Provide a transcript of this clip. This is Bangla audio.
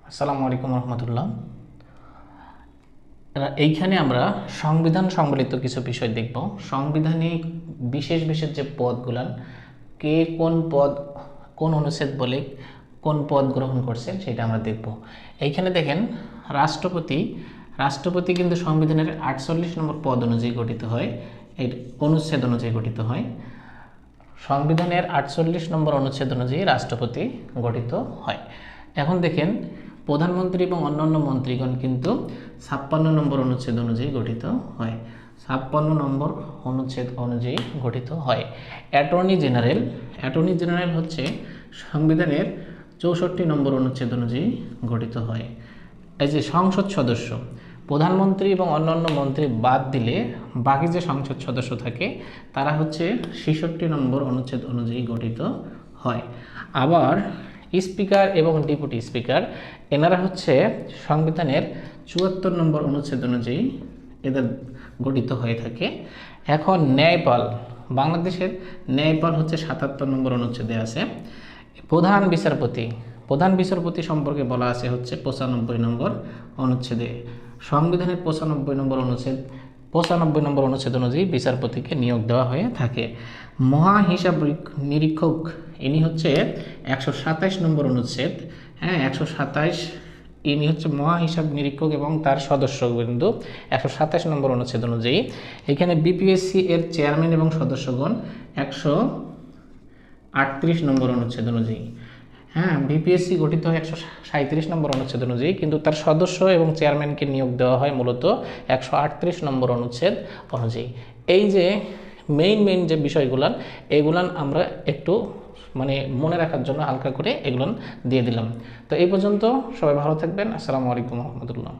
আসসালামু আলাইকুম রহমতুল্লাহ। এইখানে আমরা সংবিধান সম্বলিত কিছু বিষয় দেখব। সংবিধানে বিশেষ বিশেষ যে পদগুলান, কে কোন পদ কোন অনুচ্ছেদ বলে কোন পদ গ্রহণ করছে সেটা আমরা দেখব। এইখানে দেখেন রাষ্ট্রপতি কিন্তু সংবিধানের 48 নম্বর পদ অনুযায়ী গঠিত হয়, এই অনুচ্ছেদ অনুযায়ী গঠিত হয়। সংবিধানের 48 নম্বর অনুচ্ছেদ অনুযায়ী রাষ্ট্রপতি গঠিত হয়। এখন দেখেন প্রধানমন্ত্রী এবং অন্যান্য মন্ত্রীগণ কিন্তু 56 নম্বর অনুচ্ছেদ অনুযায়ী গঠিত হয়। 56 নম্বর অনুচ্ছেদ অনুযায়ী গঠিত হয়। অ্যাটর্নি জেনারেল হচ্ছে সংবিধানের 64 নম্বর অনুচ্ছেদ অনুযায়ী গঠিত হয়। এই যে সংসদ সদস্য, প্রধানমন্ত্রী এবং অন্যান্য মন্ত্রী বাদ দিলে বাকি যে সংসদ সদস্য থাকে তারা হচ্ছে 66 নম্বর অনুচ্ছেদ অনুযায়ী গঠিত হয়। আবার স্পিকার এবং ডেপুটি স্পিকার এনারা হচ্ছে সংবিধানের 74 নম্বর অনুচ্ছেদ অনুযায়ী এদের গঠিত হয়ে থাকে। এখন ন্যায়পাল, বাংলাদেশের ন্যায়পাল হচ্ছে 77 নম্বর অনুচ্ছেদে আছে। প্রধান বিচারপতি সম্পর্কে বলা আছে হচ্ছে 95 নম্বর অনুচ্ছেদে। সংবিধানের 95 নম্বর অনুচ্ছেদ অনুযায়ী বিচারপতিকে নিয়োগ দেওয়া হয়ে থাকে। মহাহিসাব নিরীক্ষক ইনি হচ্ছে 127 নম্বর অনুচ্ছেদ, 127, ইনি হচ্ছে মহাহিসাব নিরীক্ষক এবং তার সদস্যবৃন্দ 127 নম্বর অনুচ্ছেদ অনুযায়ী। এখানে বিপিএসসি এর চেয়ারম্যান এবং সদস্যগণ 138 নম্বর অনুচ্ছেদ অনুযায়ী। বিপিএসসি গঠিত হয় 137 নম্বর অনুচ্ছেদ অনুযায়ী, কিন্তু তার সদস্য এবং চেয়ারম্যানকে নিয়োগ দেওয়া হয় মূলত 138 নম্বর অনুচ্ছেদ অনুযায়ী। এই যে মেইন যে বিষয়গুলান এগুলান আমরা একটু মনে রাখার জন্য হালকা করে এগুলান দিয়ে দিলাম। তো এই পর্যন্ত সবাই ভালো থাকবেন। আসসালামু আলাইকুম রহমতুল্লাহ।